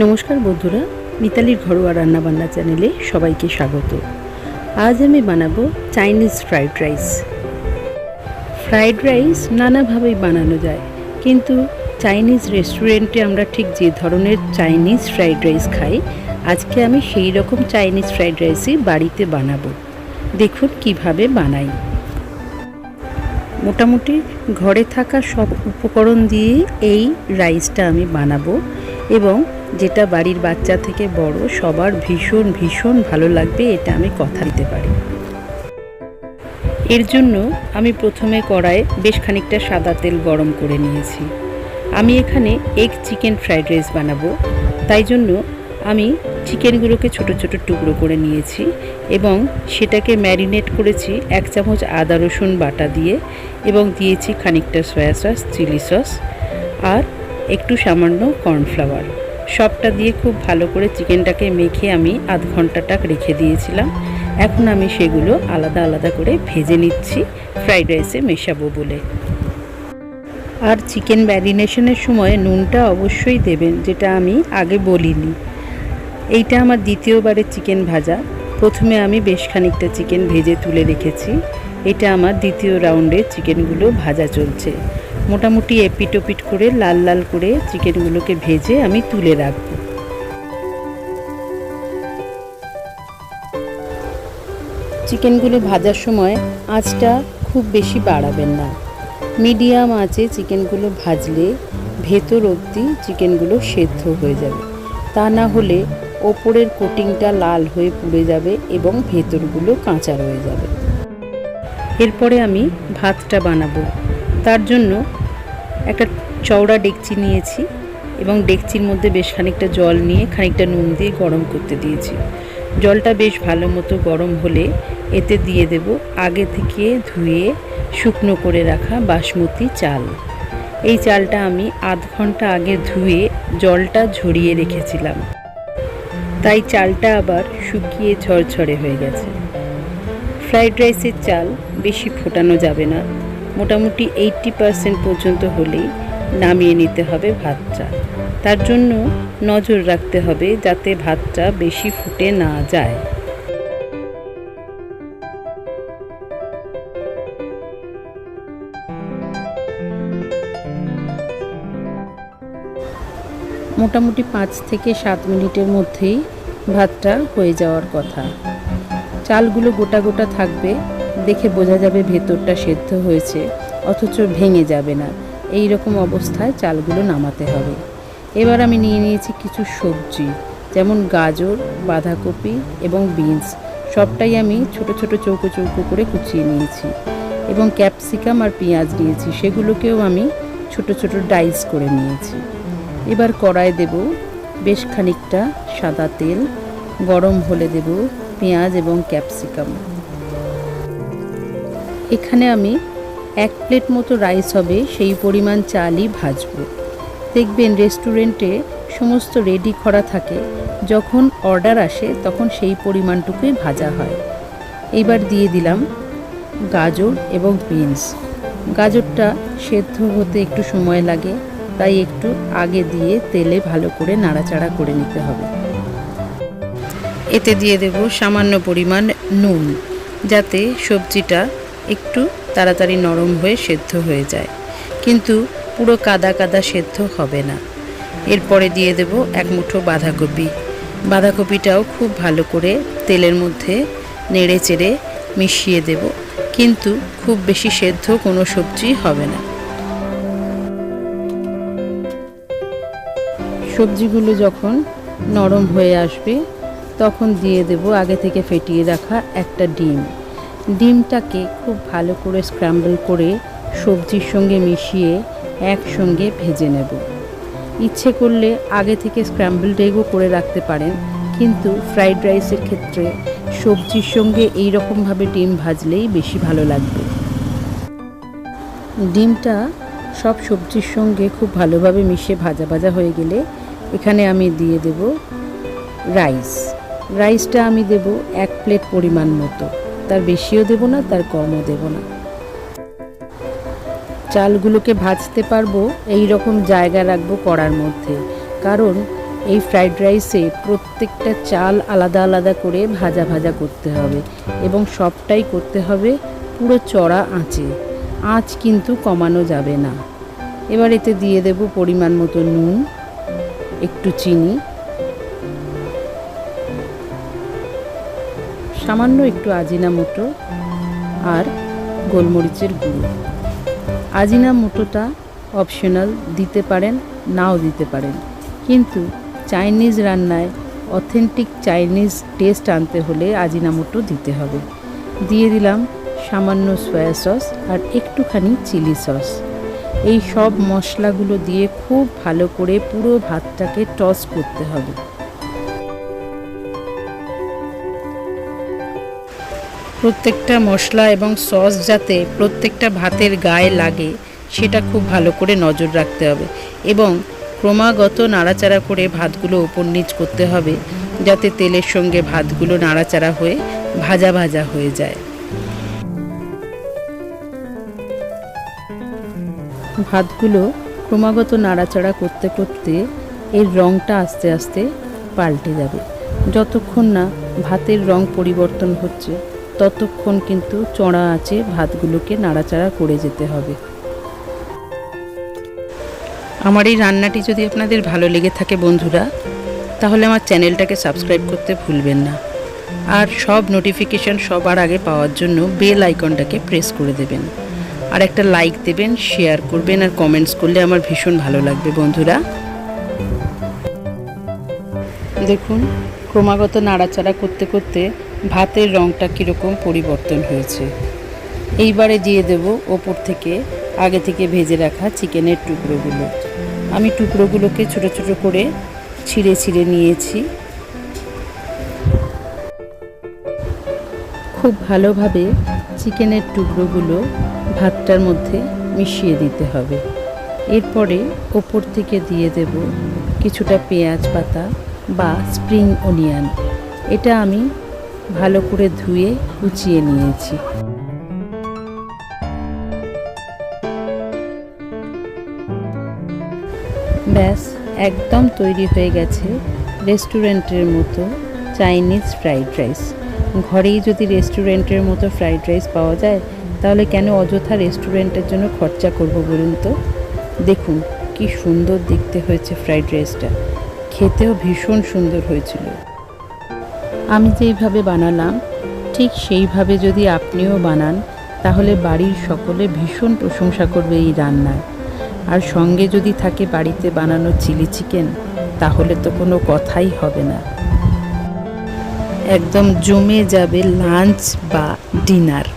নমস্কার বন্ধুরা, মিতালির ঘরোয়া রান্নাবান্না চ্যানেলে সবাইকে স্বাগত। আজ আমি বানাবো Chinese fried rice. Fried rice নানাভাবেই বানানো যায়, কিন্তু চাইনিজ রেস্টুরেন্টে আমরা ঠিক যে ধরনের চাইনিজ ফ্রাইড রাইস খাই, আজকে আমি সেই রকম চাইনিজ ফ্রাইড রাইসই বাড়িতে বানাবো। দেখুন কিভাবে বানাই। মোটামুটি ঘরে থাকা সব উপকরণ দিয়ে এই রাইসটা আমি বানাবো এবং যেটা বাড়ির বাচ্চা থেকে বড় সবার ভীষণ ভীষণ ভালো লাগবে, এটা আমি কথা দিতে পারি। এর জন্য আমি প্রথমে কড়াইয়ে বেশ খানিকটা সাদা তেল গরম করে নিয়েছি। আমি এখানে এগ চিকেন ফ্রাইড রাইস বানাবো, তাই জন্য আমি চিকেনগুলোকে ছোট ছোট টুকরো করে নিয়েছি এবং সেটাকে ম্যারিনেট করেছি 1 চামচ আদা রসুন বাটা দিয়ে এবং দিয়েছি খানিকটা সয়া সস, চিলি সস আর একটু সামান্য কর্নফ্লাওয়ার। সবটা দিয়ে খুব ভালো করে চিকেনটাকে মেখে আমি আধ ঘন্টাটা রেখে দিয়েছিলাম। এখন আমি সেগুলো আলাদা আলাদা করে ভেজে নিচ্ছি ফ্রাইড রাইসে মেশাবো বলে। আর চিকেন ম্যারিনেশনের সময় নুনটা অবশ্যই দেবেন, যেটা আমি আগে বলিনি। এইটা আমার দ্বিতীয়বারের চিকেন ভাজা। প্রথমে আমি বেশ খানিকটা চিকেন ভেজে তুলে রেখেছি। এটা আমার দ্বিতীয় রাউন্ডে চিকেনগুলো ভাজা চলছে। মোটামুটি এপিট ওপিট করে লাল লাল করে চিকেনগুলোকে ভেজে আমি তুলে রাখব। চিকেনগুলো ভাজার সময় আঁচটা খুব বেশি বাড়াবেন না, মিডিয়াম আঁচে চিকেনগুলো ভাজলে ভেতর অবধি চিকেনগুলো সেদ্ধ হয়ে যাবে। তা না হলে ওপরের কোটিংটা লাল হয়ে পুড়ে যাবে এবং ভেতরগুলো কাঁচা রয়ে যাবে। এরপরে আমি ভাতটা বানাবো। তার জন্য একটা চওড়া ডেকচি নিয়েছি এবং ডেকচির মধ্যে বেশ খানিকটা জল নিয়ে খানিকটা নুন দিয়ে গরম করতে দিয়েছি। জলটা বেশ ভালো মতো গরম হলে এতে দিয়ে দেব আগে থেকে ধুয়ে শুকনো করে রাখা বাসমতি চাল। এই চালটা আমি আধ ঘন্টা আগে ধুয়ে জলটা ঝরিয়ে রেখেছিলাম, তাই চালটা আবার শুকিয়ে ঝরঝরে হয়ে গেছে। ফ্রাইড রাইসের চাল বেশি ফোটানো যাবে না, মোটামুটি 80% পর্যন্ত হলেই নামিয়ে নিতে হবে ভাতটা। তার জন্য নজর রাখতে হবে যাতে ভাতটা বেশি ফুটে না যায়। মোটামুটি 5 থেকে 7 মিনিটের মধ্যেই ভাতটা হয়ে যাওয়ার কথা। চালগুলো গোটা গোটা থাকবে, দেখে বোঝা যাবে ভেতরটা সেদ্ধ হয়েছে, অথচ ভেঙে যাবে না। এই রকম অবস্থায় চালগুলো নামাতে হবে। এবার আমি নিয়ে নিয়েছি কিছু সবজি, যেমন গাজর, বাঁধাকপি এবং বিনস। সবটাই আমি ছোট ছোট চৌকো চৌকো করে কুচিয়ে নিয়েছি এবং ক্যাপসিকাম আর পেঁয়াজ নিয়েছি, সেগুলোকেও আমি ছোট ছোট ডাইস করে নিয়েছি। এবার কড়াইয়ে দেব বেশ খানিকটা সাদা তেল, গরম হলে দেব পেঁয়াজ এবং ক্যাপসিকাম। এখানে আমি 1 প্লেট মতো রাইস হবে সেই পরিমাণ চালই ভাজবো। দেখবেন রেস্টুরেন্টে সমস্ত রেডি করা থাকে, যখন অর্ডার আসে তখন সেই পরিমাণটুকুই ভাজা হয়। এইবার দিয়ে দিলাম গাজর এবং বিনস। গাজরটা সেদ্ধ হতে একটু সময় লাগে, তাই একটু আগে দিয়ে তেলে ভালো করে নাড়াচাড়া করে নিতে হবে। এতে দিয়ে দেব সামান্য পরিমাণ নুন, যাতে সবজিটা একটু তাড়াতাড়ি নরম হয়ে সেদ্ধ হয়ে যায়, কিন্তু পুরো কাদা কাদা সেদ্ধ হবে না। এরপরে দিয়ে দেব 1 মুঠো বাঁধাকপি। বাঁধাকপিটাও খুব ভালো করে তেলের মধ্যে নেড়ে চেড়ে মিশিয়ে দেব, কিন্তু খুব বেশি সেদ্ধ কোনো সবজি হবে না। সবজিগুলো যখন নরম হয়ে আসবে তখন দিয়ে দেব আগে থেকে ফেটিয়ে রাখা একটা ডিম। ডিমটাকে খুব ভালো করে স্ক্র্যাম্বল করে সবজির সঙ্গে মিশিয়ে একসঙ্গে ভেজে নেব। ইচ্ছে করলে আগে থেকে স্ক্র্যাম্বলড এগও করে রাখতে পারেন, কিন্তু ফ্রাইড রাইসের ক্ষেত্রে সবজির সঙ্গে এই রকমভাবে ডিম ভাজলেই বেশি ভালো লাগবে। ডিমটা সব সবজির সঙ্গে খুব ভালোভাবে মিশে ভাজা ভাজা হয়ে গেলে এখানে আমি দিয়ে দেব রাইস। রাইসটা আমি দেব 1 প্লেট পরিমাণ মতো, তার বেশিও দেব না, তার কমও দেব না। চালগুলোকে ভাজতে পারবো এই রকম জায়গা রাখবো কড়ার মধ্যে, কারণ এই ফ্রাইড রাইসে প্রত্যেকটা চাল আলাদা আলাদা করে ভাজা ভাজা করতে হবে এবং সবটাই করতে হবে পুরো চড়া আঁচে। আঁচ কিন্তু কমানো যাবে না। এবার এতে দিয়ে দেব পরিমাণ মতো নুন, একটু চিনি, সামান্য একটু আজিনামোটো আর গোলমরিচের গুঁড়ো। আজিনামোটোটা অপশনাল, দিতে পারেন নাও দিতে পারেন, কিন্তু চাইনিজ রান্নায় অথেন্টিক চাইনিজ টেস্ট আনতে হলে আজিনামোটো দিতে হবে। দিয়ে দিলাম সামান্য সয়া সস আর একটুখানি চিলি সস। এই সব মশলাগুলো দিয়ে খুব ভালো করে পুরো ভাতটাকে টস করতে হবে। প্রত্যেকটা মশলা এবং সস যাতে প্রত্যেকটা ভাতের গায়ে লাগে সেটা খুব ভালো করে নজর রাখতে হবে এবং ক্রমাগত নাড়াচাড়া করে ভাতগুলো ওপর নিচ করতে হবে, যাতে তেলের সঙ্গে ভাতগুলো নাড়াচাড়া হয়ে ভাজা ভাজা হয়ে যায়। ভাতগুলো ক্রমাগত নাড়াচাড়া করতে করতে এর রঙটা আস্তে আস্তে পাল্টে যাবে। যতক্ষণ না ভাতের রং পরিবর্তন হচ্ছে ততক্ষণ কিন্তু চড়া আঁচে ভাতগুলোকে নাড়াচাড়া করে যেতে হবে। আমার এই রান্নাটি যদি আপনাদের ভালো লেগে থাকে বন্ধুরা, তাহলে আমার চ্যানেলটাকে সাবস্ক্রাইব করতে ভুলবেন না, আর সব নোটিফিকেশান সবার আগে পাওয়ার জন্য বেল আইকনটাকে প্রেস করে দেবেন, আর একটা লাইক দেবেন, শেয়ার করবেন আর কমেন্টস করলে আমার ভীষণ ভালো লাগবে বন্ধুরা। দেখুন ক্রমাগত নাড়াচাড়া করতে করতে ভাতের রঙটা কীরকম পরিবর্তন হয়েছে। এইবারে দিয়ে দেব ওপর থেকে আগে থেকে ভেজে রাখা চিকেনের টুকরোগুলো। আমি টুকরোগুলোকে ছোট ছোট করে ছিঁড়ে ছিঁড়ে নিয়েছি। খুব ভালোভাবে চিকেনের টুকরোগুলো ভাতটার মধ্যে মিশিয়ে দিতে হবে। এরপরে ওপর থেকে দিয়ে দেব কিছুটা পেঁয়াজ পাতা বা স্প্রিং অনিয়ন। এটা আমি ভালো করে ধুয়ে কুচিয়ে নিয়েছি। ব্যাস একদম তৈরি হয়ে গেছে রেস্টুরেন্টের মতো চাইনিজ ফ্রাইড রাইস। ঘরেই যদি রেস্টুরেন্টের মতো ফ্রাইড রাইস পাওয়া যায় তাহলে কেন অযথা রেস্টুরেন্টের জন্য খরচা করব বলুন তো। দেখুন কি সুন্দর দেখতে হয়েছে ফ্রাইড রাইসটা, খেতেও ভীষণ সুন্দর হয়েছিল। আমি যেইভাবে বানালাম ঠিক সেইভাবে যদি আপনিও বানান তাহলে বাড়ির সকলে ভীষণ প্রশংসা করবে এই রান্নার। আর সঙ্গে যদি থাকে বাড়িতে বানানো চিলি চিকেন, তাহলে তো কোনো কথাই হবে না, একদম জমে যাবে লাঞ্চ বা ডিনার।